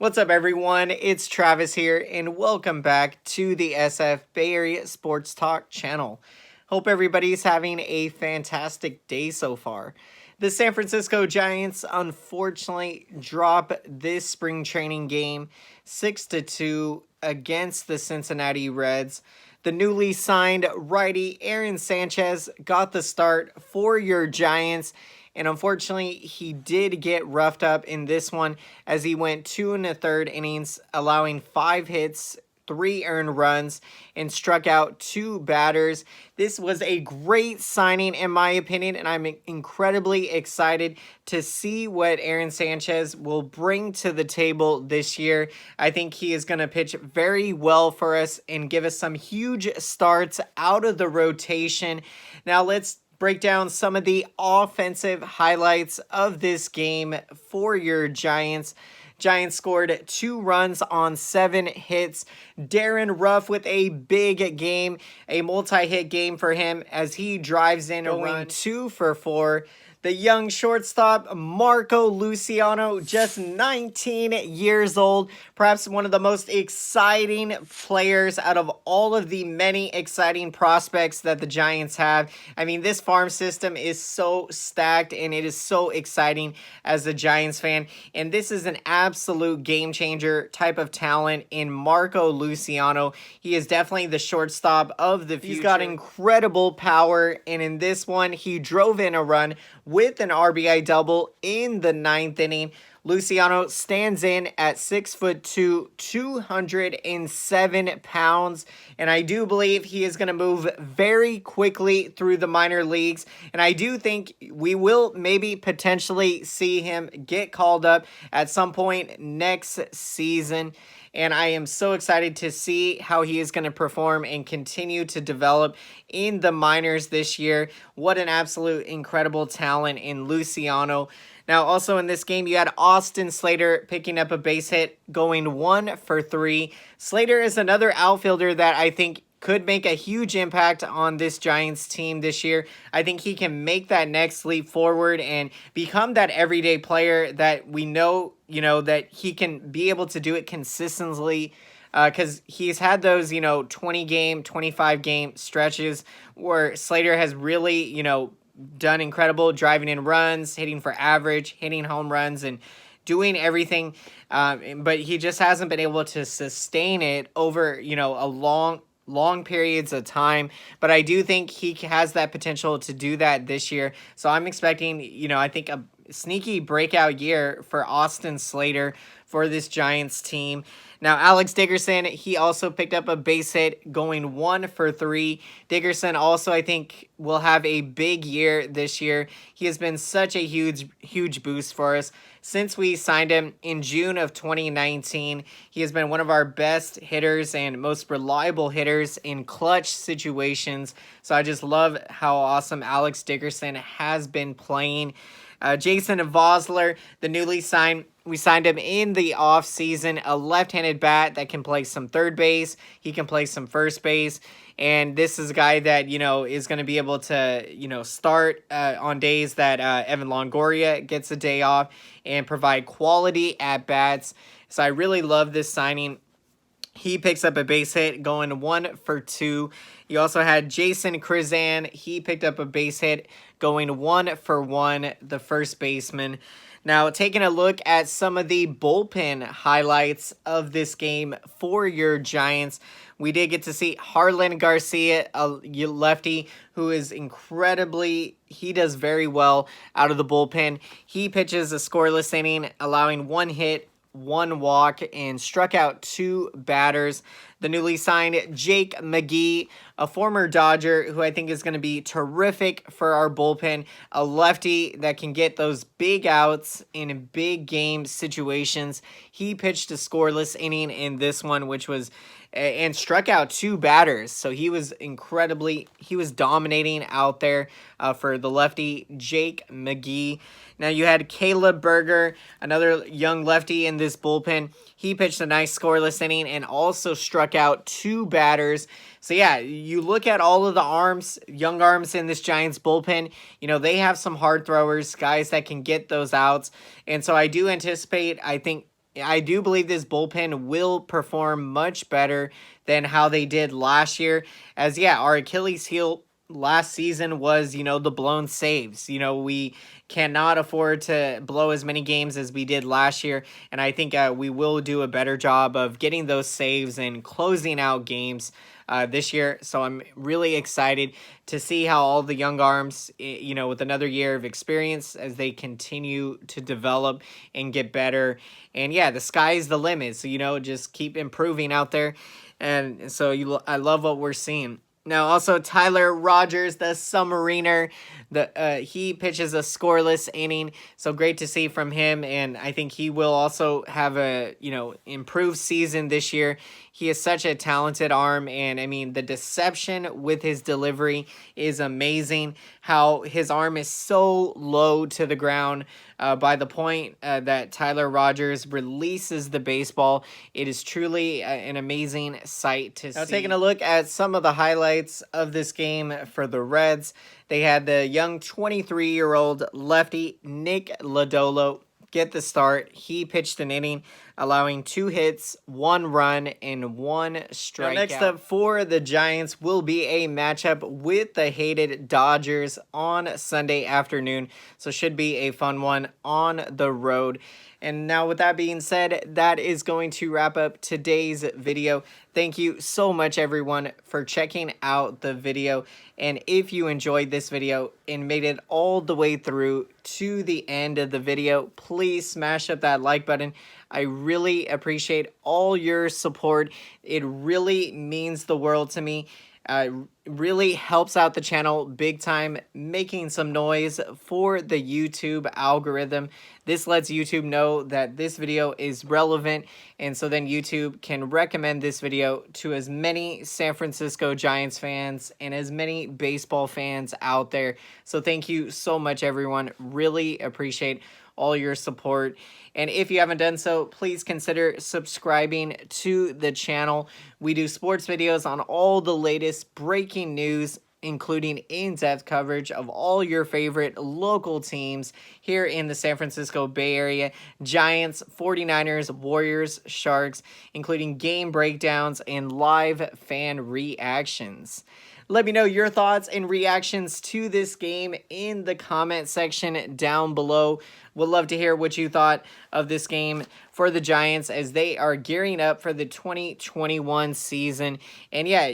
What's up, everyone? It's Travis here, and welcome back to the SF Bay Area Sports Talk channel. Hope everybody's having a fantastic day so far. The San Francisco Giants unfortunately drop this spring training game 6-2 against the Cincinnati Reds. The newly signed righty Aaron Sanchez got the start for your Giants. And unfortunately, he did get roughed up in this one as he went 2 1/3 innings, allowing 5 hits, 3 earned runs, and struck out 2 batters. This was a great signing, in my opinion, and I'm incredibly excited to see what Aaron Sanchez will bring to the table this year. I think he is going to pitch very well for us and give us some huge starts out of the rotation. Now, let's break down some of the offensive highlights of this game for your Giants. Giants scored 2 runs on 7 hits. Darren Ruff with a big game, a multi-hit game for him as he drives in a run 2 for 4. The young shortstop, Marco Luciano, just 19 years old, perhaps one of the most exciting players out of all of the many exciting prospects that the Giants have. I mean, this farm system is so stacked, and it is so exciting as a Giants fan. And this is an absolute game changer type of talent in Marco Luciano. He is definitely the shortstop of the future. He's got incredible power, and in this one, he drove in a run with an RBI double in the 9th inning. Luciano stands in at 6'2", 207 pounds, and I do believe he is going to move very quickly through the minor leagues, and I do think we will maybe potentially see him get called up at some point next season. And I am so excited to see how he is going to perform and continue to develop in the minors this year. What an absolute incredible talent in Luciano. Now, also in this game, you had Austin Slater picking up a base hit, going 1 for 3. Slater is another outfielder that I think could make a huge impact on this Giants team this year. I think he can make that next leap forward and become that everyday player that we know, that he can be able to do it consistently, because he's had those, 20-game, 25-game stretches where Slater has really, done incredible, driving in runs, hitting for average, hitting home runs, and doing everything, but he just hasn't been able to sustain it over, a long periods of time. But I do think he has that potential to do that this year. So I'm expecting, I think a sneaky breakout year for Austin Slater for this Giants team. Now, Alex Dickerson, he also picked up a base hit, going 1 for 3. Dickerson also, I think, will have a big year this year. He has been such a huge boost for us. Since we signed him in June of 2019, he has been one of our best hitters and most reliable hitters in clutch situations. So I just love how awesome Alex Dickerson has been playing. Jason Vosler, the newly signed, we signed him in the offseason, a left-handed bat that can play some third base. He can play some first base. And this is a guy that, is going to be able to, start on days that Evan Longoria gets a day off and provide quality at-bats. So I really love this signing. He picks up a base hit, going 1 for 2. You also had Jason Krizan. He picked up a base hit, going 1 for 1, the first baseman. Now, taking a look at some of the bullpen highlights of this game for your Giants, we did get to see Harlan Garcia, a lefty who is he does very well out of the bullpen. He pitches a scoreless inning, allowing 1 hit, 1 walk, and struck out 2 batters. The newly signed Jake McGee, a former Dodger who I think is going to be terrific for our bullpen, a lefty that can get those big outs in big game situations. He pitched a scoreless inning in this one, which was and struck out 2 batters. So he was dominating out there for the lefty Jake McGee. Now you had Caleb Berger, another young lefty in this bullpen. He pitched a nice scoreless inning and also struck out 2 batters. So yeah, you look at all of the young arms in this Giants bullpen, they have some hard throwers, guys that can get those outs. And so I do anticipate, I think, I do believe this bullpen will perform much better than how they did last year. As yeah, our Achilles heel last season was, the blown saves. We cannot afford to blow as many games as we did last year. And I think we will do a better job of getting those saves and closing out games this year. So I'm really excited to see how all the young arms, with another year of experience as they continue to develop and get better. And yeah, the sky's the limit. So, just keep improving out there. And so I love what we're seeing. Now, also Tyler Rogers, the Submariner, he pitches a scoreless inning, so great to see from him, and I think he will also have a improved season this year. He has such a talented arm, and I mean the deception with his delivery is amazing. How his arm is so low to the ground by the point that Tyler Rogers releases the baseball. It is truly an amazing sight to see. Now, taking a look at some of the highlights of this game for the Reds, they had the young 23-year-old lefty Nick Lodolo get the start. He pitched an inning, allowing 2 hits, 1 run, and 1 strikeout. Now, next up for the Giants will be a matchup with the hated Dodgers on Sunday afternoon. So should be a fun one on the road. And now with that being said, that is going to wrap up today's video. Thank you so much, everyone, for checking out the video. And if you enjoyed this video and made it all the way through to the end of the video, please smash up that like button. I really appreciate all your support. It really means the world to me. Really helps out the channel big time, making some noise for the YouTube algorithm. This lets YouTube know that this video is relevant, and so then YouTube can recommend this video to as many San Francisco Giants fans and as many baseball fans out there. So thank you so much, everyone. Really appreciate all your support. And if you haven't done so, please consider subscribing to the channel. We do sports videos on all the latest breaking news, including in-depth coverage of all your favorite local teams here in the San Francisco Bay Area. Giants, 49ers, Warriors, Sharks, including game breakdowns and live fan reactions. Let me know your thoughts and reactions to this game in the comment section down below. Would love to hear what you thought of this game for the Giants as they are gearing up for the 2021 season. And yeah,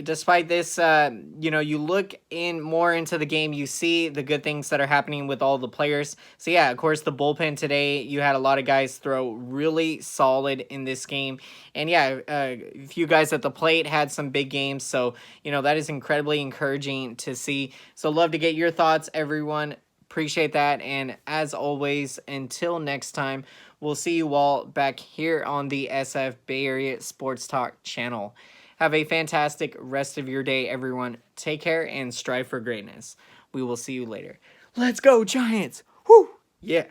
despite this, you look more into the game, you see the good things that are happening with all the players. So yeah, of course, the bullpen today, you had a lot of guys throw really solid in this game. And yeah, a few guys at the plate had some big games. So, that is incredibly encouraging to see. So love to get your thoughts, everyone. Appreciate that. And as always, until next time, we'll see you all back here on the SF Bay Area Sports Talk channel. Have a fantastic rest of your day, everyone. Take care and strive for greatness. We will see you later. Let's go, Giants! Woo! Yeah.